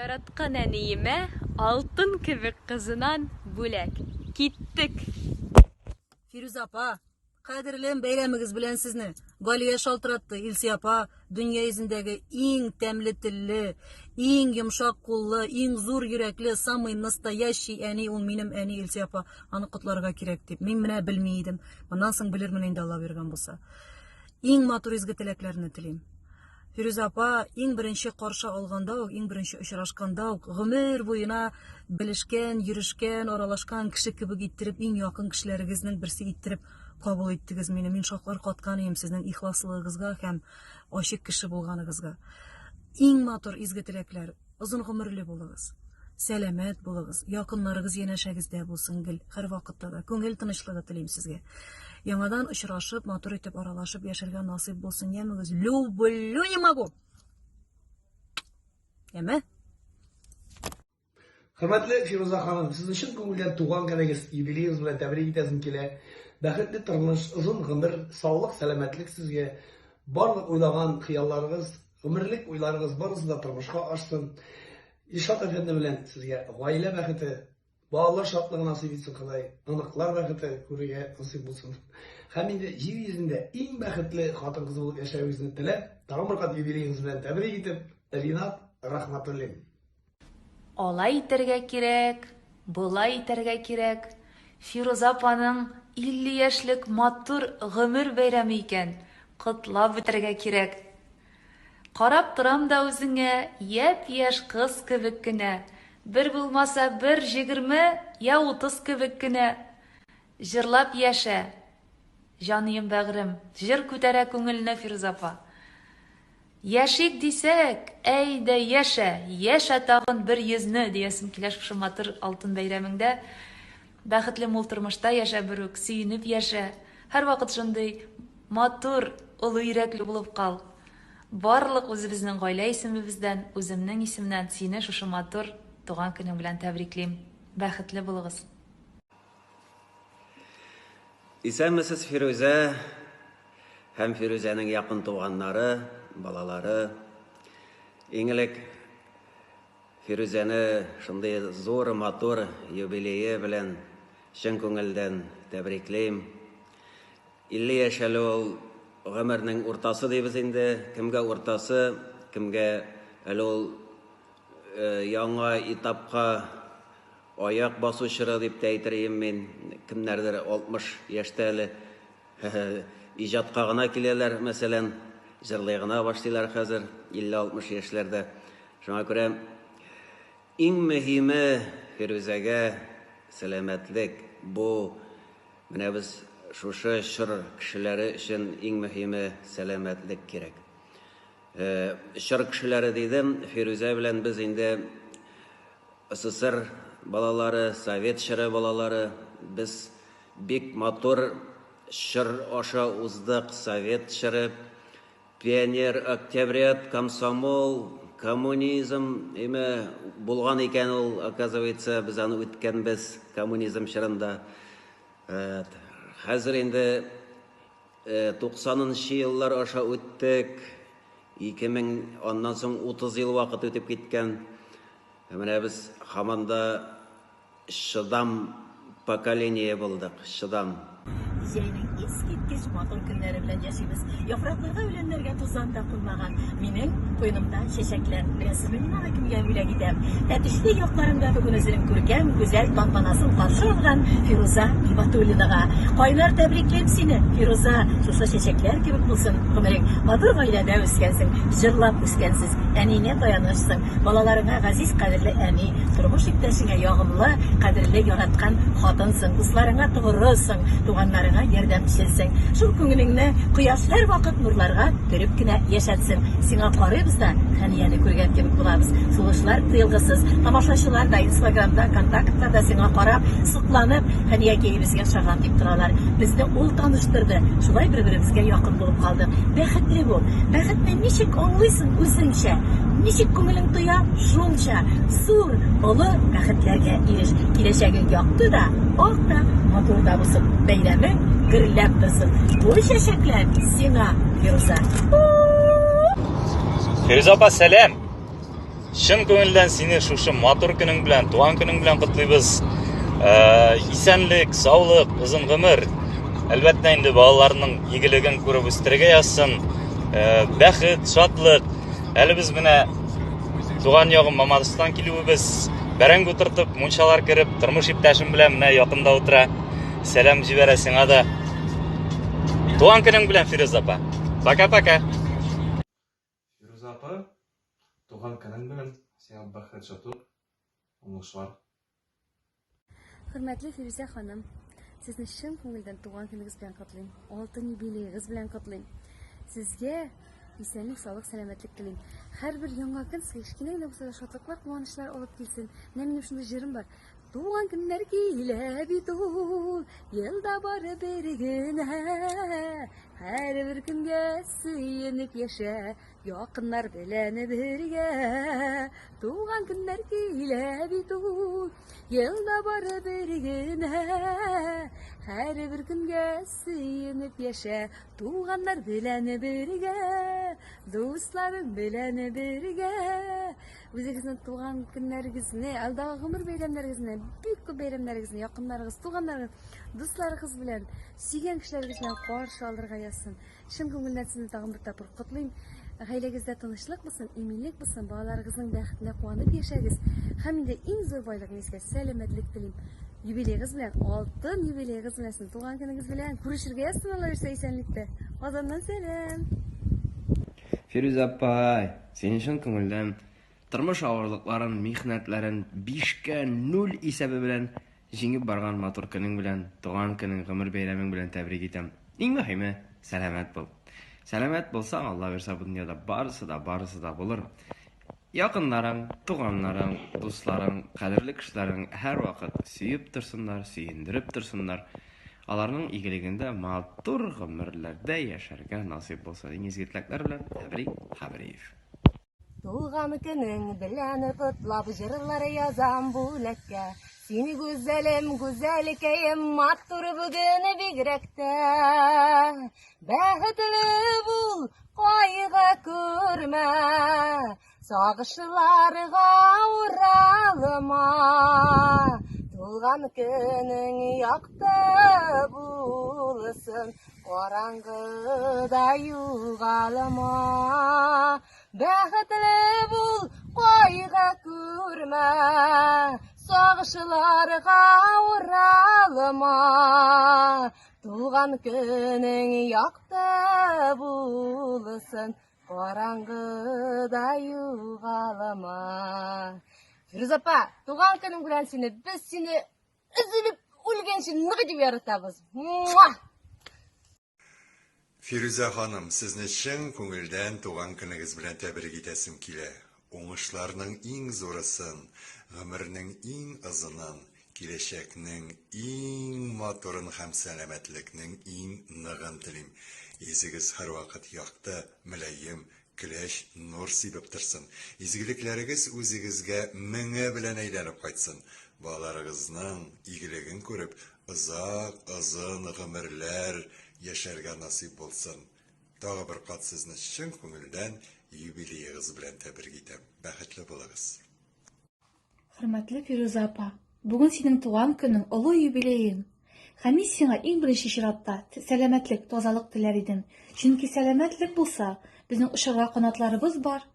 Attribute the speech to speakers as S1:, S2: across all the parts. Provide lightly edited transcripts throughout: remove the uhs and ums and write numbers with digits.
S1: Яраткан әниемә алтын кебек кызынан бүләк. Киттек.
S2: Фирүзә апа, кадерлем бәйрәмегез белән сезне. Галия шалтыратты. Илсия апа, дөнья йөзендәге иң тәмле телле, иң йомшак куллы, иң зур йөрәкле, самый настоящий әни ул минем әни Илсия апа. Аны котларга кирәк дип. Мин менә белми идем. Моннан соң белермен инде Алла биргән булса. Иң матур изге теләкләрне телим. Фирүзә апа, иң беренче каршы алганда ук, иң беренче очрашканда ук, гомер буена белешкән, йөрешкән, аралашкан кеше кебек иттереп, иң якын кешеләрегезнең берсе иттереп кабул иттегез мине. Мин шаклар каткан идем сезнең ихласлыгыгызга һәм ачык кеше булганыгызга. Иң матур изге теләкләр, озын гомерле булыгыз, сәламәт булыгыз, якыннарыгыз янәшәгездә булсын гел, һәр вакытта да күңел тынычлыгы телим сезгә. Яңадан очрашып, матур итеп аралашып яшәргә насыйп булсын. Ямыгыз, люблю не могу. Яме?
S3: Hürmetli Firuze Hanım, siz için күңелдән туган көнегез, юбилеегез белән тәбрик итәсем килә. Бәхетле тормыш, озын гомер, саулык, сәламәтлек сезгә. Барлык уйлаган хыялларыгыз, гомерлек уйларыгыз барысы да тормышка ашсын. Илшат әфәнде белән сезгә гаилә бәхете, балалар шатлыгы насыйп итсен Ходай. Аныклар бәхете күрергә насыйп булсын. Һәм инде җир йөзендә иң бәхетле хатын-кыз булып яшәвегезне теләп, тагын бер кат юбилеегез белән тәбрик итеп, Ринат Рахматуллин.
S4: Алай итәргә кирәк, булай итәргә кирәк. Фируза апаның 50 яшьлек матур гомер бәйрәме икән. Котлап бетәргә кирәк. Карап торам да үзеңә, япь-яшь кыз кебек кенә. Бер булмаса 1-20 я 30 кебек кенә. Җырлап яшә. Җаныем бәгърем, җыр күтәрә күңелне Фируза апа. Яшик дисәк, әйдә яшә, яшә тагын 100-не диясем килә шушы матур алтын бәйрәмеңдә. Бәхетле мул тормышта яшә берүк, сөенеп яшә. Һәр вакыт шундый матур, олы йөрәкле булып кал. Барлык үзебезнең гаилә исемебездән, үземнең исемнән сине шушы матур туган көнең белән тәбриклим. Бәхетле булыгыз.
S5: Исәнмесез Фирүзә һәм Фирүзәнең якын туганнары, балалары. Иң элек Фирүзәне шундый зур матур юбилее белән чын күңелдән тәбриклим. 50 яшьле ул гомернең уртасы дибез инде. Кемгә уртасы, кемгә әле ул яңа этапка аяк басучыры дип тә әйтергә мин. Кемнәрдер 60 яшьтә әле иҗатка гына киләләр, мәсәлән, җырлый гына башлыйлар хәзер 50-60 яшьләрдә. Шуңа күрә иң мөһиме Фирүзәгә сәламәтлек. Бу менә без шушы чор кешеләре өчен иң мөһиме сәламәтлек кирәк. Чор кешеләре дидем, Фирүзә белән без инде СССР балалары, Совет чоры балалары, без бик матур чор аша уздык. Совет чоры, пионер, октябрят, комсомол, коммунизм име булган икән ул, оказывается, без аны үткәнбез коммунизм чорында. Хәзер инде 90-нчы еллар аша үттек. 2000 аннан соң 30 ел вакыт үтеп киткән. Менә без һаманда шыдам поколение булдык, шыдам.
S2: Җәйнең искиткеч матур көннәре белән яшибез. Яфракларга үләннәргә тузан да куймаган. Минем куенымда чәчәкләр. Беләсезме, мин аны кемгә бүләк итәм? Тәтешле якларында бүген үзенең күркәм, гүзәл тантанасын каршы алган Фируза Ибатуллинага. Кайнар тәбрикләп сине, Фируза. Шушы чәчәкләр кебек булсын гомерең. Матур гаиләдә үскәнсең, җырлап үскәнсез. Әнине таянышсың. Балаларыңа газиз, кадерле әни, тормыш иптәшеңә ягымлы, кадерле яраткан хатынсың. Дусларыңа тугрысың, туганнарыңа ярдәмчесең. Шул күңелеңне кояш һәр вакыт нурларга төреп кенә яшәтсен. Сиңа карыйбыз да Хәнияне күргән кебек булабыз. Сулышлар тыелгысыз. Тамашачылар да Инстаграмда, контактларда сиңа карап, сокланып, Хәниягә безгә шаган дип торалар. Безне ул таныштырды. Шулай бер-беребезгә якын булып калдык. Бәхетле бул. Бәхетне ничек аңлыйсың үзеңчә? Ничек күңелең тоя? Шунча зур, олы бәхетләргә иреш. Киләчәгең якты да, ак та, матур да булсын. Бәйрәмең гөрләп торсын. Бу чәчәкләр сиңа, Фируза.
S6: Фируза апа, сәлам. Шын көңілден сені шушы матур күнің білән, туған күнің білән құтлыйбыз. Исәнлек, саулық, ұзын ғұмыр. Әлбәттә инде балаларның игілігін күреп үстерергә язсын. Бәхет, шатлык. Әле без менә туган ягым Мамадыштан килүебез. Бәрәң утыртып, мунчалар кереп, тормыш иптәшем белән менә якында утыра. Сәлам җибәрә сиңа да. Туган көнең белән, Фирuz апа. Пока-пока.
S7: Фирuz апа, туган көнең белән сиңа бәхет, шатлык, уңышлар.
S1: Хөрмәтле Фируза ханым, сезне чын күңелдән туган көнегез белән котлыйм. Алтын юбилейгыз белән котлыйм. Сезгә исәнлек, саулык, сәламәтлек телим. Һәрбер яңа көн сезгә кечкенә генә булса да шатлыклар, куанычлар алып килсен. Менә минем шундый җырым бар. Туган көннәр килә бит ул, елда бары бер генә. Һәрбер көнгә сөенеп яшә, якыннар белән бергә. Туган көннәр килә бит ул, елда бары бер генә. Һәрбер көнгә сөенеп яшә, туганнар белән бергә, дусларың белән бергә. Үзегезнең туган көннәрегезне, алдагы гомер бәйрәмнәрегезне, бик күп бәйрәмнәрегезне якыннарыгыз, туганнарыгыз, дусларыгыз белән, сөйгән кешеләрегез белән каршы алырга язсын. Чын күңелдән сезне тагын бер тапкыр котлыйм. Гаиләгездә тынычлык булсын, иминлек булсын, балаларыгызның бәхетенә куанып яшәгез. Һәм инде иң зур байлыгын искә сәламәтлек телим. Юбилейгыз белән, алтын юбилейгыз белән, сезнең туган көнегез белән күрешергә язсын Алла ирсә исәнлектә. Казаннан сәлам.
S8: Фирuz апай, син чын күңелдән тормыш авырлыкларын, михнәтләрен 5-0 исәбе белән җиңеп барган матур көнең белән, туган көнең, гомер бәйрәмең белән тәбрик итәм. Иң мөһиме, сәламәт бул. Сәламәт булсаң, Алла бирсә, бу дөньяда барысы да булыр. Якыннарың, туганнарың, дусларың, кадерле кешеләрең һәр вакыт сөеп торсыннар, сөендереп торсыннар. Аларның игелегендә матур гомерләрдә яшәргә насыйп булсын. Иң изге теләкләр белән Тәбрик Хәбриев.
S2: Туган көнең белән котлап җырлар язам бүләккә. Сине гүзәлем, гүзәлкәем, матур бүген бигрәк тә. Бәхетле бул, кайгы күрмә, сагышларга уралма. Туган көнең якты булсын, караңгыда югалма. Бәхетле бул, кайгы күрмә, сагышларга уралма. Туган көнең якты булсын, караңгыда югалма. Фирuz апа, туган көнең белән сине, без сине өзелеп үлгәнче нык дип яратабыз.
S9: Фируза ханым, сезне чын күңелдән туган көнегез белән тәбрик итәсем килә. Уңышларның иң зурысын, гомернең иң озынын, киләчәкнең иң матурын һәм сәламәтлекнең иң ныгын телим. Изегез һәр вакыт якты, мөлаем, көләч, нур сибеп торсын. Изгелекләрегез үзегезгә меңе белән әйләнеп кайтсын. Балаларыгызның игелеген күреп, озын гомерләр яшәргә насыйп булсын. Тагы бер кат сезне чын күңелдән юбилейгыз белән тәбрик итәм. Бәхетле булыгыз.
S4: Хөрмәтле Фирuz апа, бүген синең туган көнең, олы юбилеең. Һәм мин сиңа иң беренче чиратта сәламәтлек, тазалык теләр идем. Чөнки сәламәтлек булса, безнең ұшырга канатларыбыз бар,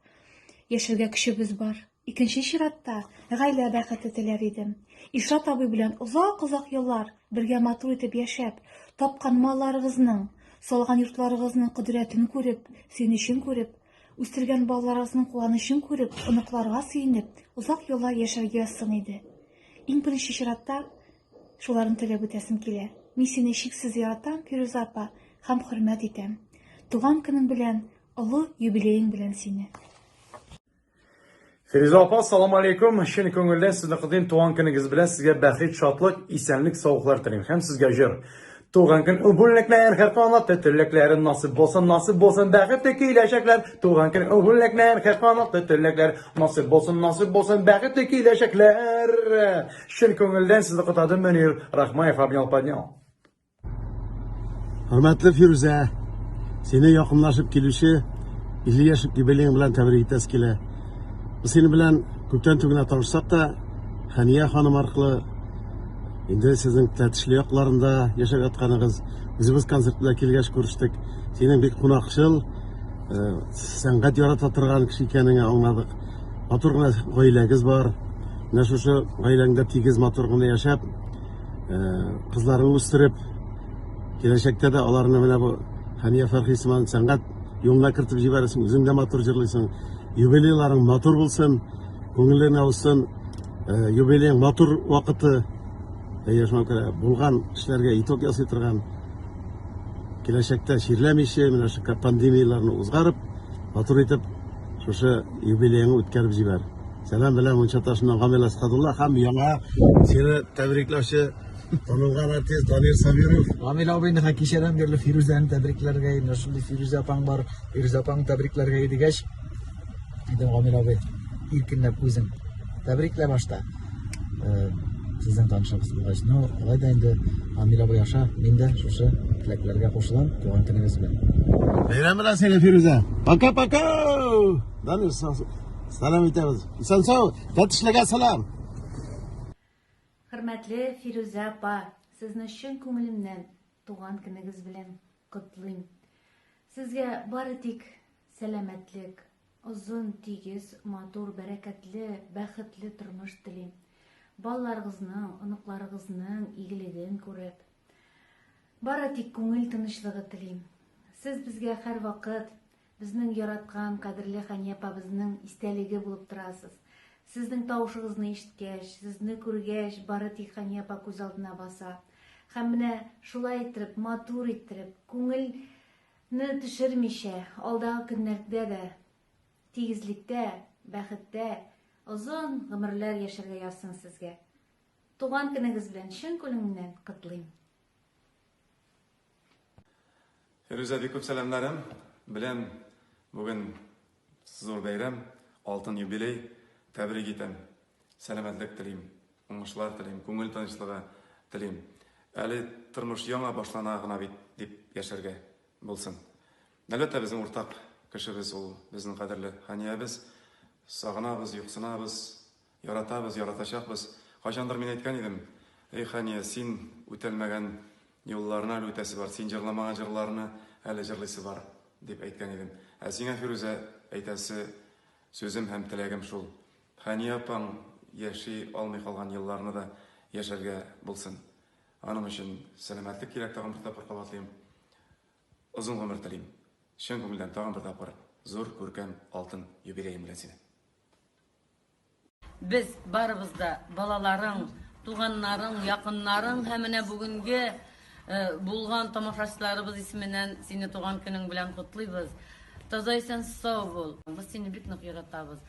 S4: яшәргә көчебез бар. Икенче чиратта гаилә бәхете теләр идем. Ишрат абый белән озак еллар бергә матур итеп яшәп, тапкан малларыгызның, салган йортларыгызның кудрәтен күреп, сөенечен күреп, үстергән балаларыгызның куанычын күреп, оныкларга сөенеп, озак еллар яшәргә язсын иде. Иң беренче чиратта шуларын теләп үтәсем килә. Мин сине чиксез яратам, Фирuz апа, һәм хөрмәт итәм. Туган көнең белән, олы юбилеең белән сине.
S7: Фирuz апа, салам алейкум. Чын күңелдән сезне кытын туган көнегез белән сезгә бәхет, шатлык, исәнлек, саулыклар телим. Һәм сезгә җыр. Туган көн бүләкләр, һәр канаты теләкләр насыйп булсын, бәхетле киләчәкләр. Туган көн бүләкләр, һәр канаты теләкләр насыйп булсын, бәхетле киләчәкләр. Чын күңелдән сезне кытадым Мөнир Рахмаев обнял поднял.
S10: Hürmetli Firuze, seni yakınlaşıp gelişi 50 yaşlık юбилең белән тәбрик итәс килә. Biz senin bilen köpten tügüne tanışsak da Haniye hanım arkalı indi sizin tətişli yoqlarında yaşap atkanıgız bizimiz konsertler kelgeç görüştük. Senin bir kunakçıl sanat yarata turgan kişi ekenini anladık. Maturguna gailegiz var. Ne şu gailengde tigiz maturguna yaşap kızlarını üstürüp gelecekte de alarını bile bu Haniye Ferhisman sanat yoluna kırtıp jibersin. Üzüm de matur jırlıysan. Юбилейларың матур булсын, көңілдерің аусын, юбилейң матур вакыты, булган эшләргә иток ясый торган, киләчәктә ширләмичә, менә шу пандемияларны узгарып, матур итеп, шушы юбилейңне үткәреп җибәр. Сәлам белән Мунчаташның Гамил Асхадулла һәм яңа сине тәбрикләүче танылган артист Данир Сабиров.
S11: Гамил абыйны кичәдән бирле Фирузаны тәбрикләргә, шундый Фируза апаң бар, Фируза апаң тәбрикләргә дигәч, Dedim Gamil abi ilkinlep gözüm tebrikle başta sizden tanışabız bulgaç. No, olay da indi Gamil abi yaşa, ben de şuşu tileklerge koşulan doğan gününüz bilen.
S10: Bayram bilen seni Firuze. Paka paka. Danir salam etemiz. Sen sağ ol. Tatışlaga salam.
S4: Hürmetli Firuze apa, sizni şun ko'nglimdan doğan gününüz bilen kutlayım. Sizge bari tik selametlik, uzun, tigiz, matur, bereketli, bәхетле turmuş dilim. Ballarınızның, ыныкларыгызның игілігін көріп. Бары тик көңіл тынычлыгы телим. Сіз безгә һәр вакыт безнең яраткан кадерле Хания апабызның истәлеге булып торасыз. Сезнең тавышыгызны ишеткәч, сезне күргәч, бары тик Хания апа күз алдына баса. Һәм менә шулай иттереп, матур иттереп, күңелне төшермичә, алдагы көннәрдә дә тигезлектә, бәхеттә, озын гомерләр яшәргә язсын сезгә. Туган көнегез белән чын күңелемнән котлыйм.
S12: Firuze bir köp selamlarım. Bilem bugün zor bayram, altın jubiley, tebrik etem. Selametlik dileyim, uңышlar dileyim, көңіл tanışlığı dileyim. Әлі тұрмыш яңа башланағына бит дип яшәргә булсын. Әлбәттә безнең уртак кешебез ул безнең кадерле Ханиябыз. Сагынабыз, юксынабыз, яратабыз, яратачакбыз. Кайчандыр мин әйткән идем, эй Хания, син үтәлмәгән юлларына әле үтәсе бар, син җырламаган җырларны әле җырлыйсы бар дип әйткән идем. Ә сиңа Фирузе әйтәсе сүзем һәм теләгем шул. Хания апаң яши алмый калган елларны да яшәргә булсын. Аның өчен сәламәтлек кирәк, тагын бер тапкыр кабатлыйм. Озын гомер телим. Чын күңелдән тагын бер тапкыр зур күркәм алтын юбилеем белән сине.
S13: Biz barыбызда балаларың, туганнарың, якыннарың һәм менә бүгенге булган тамашачыларыбыз исеменнән сине туган көнең белән котлыйбыз. Таза исән сау бул. Без сине бик нык яратабыз.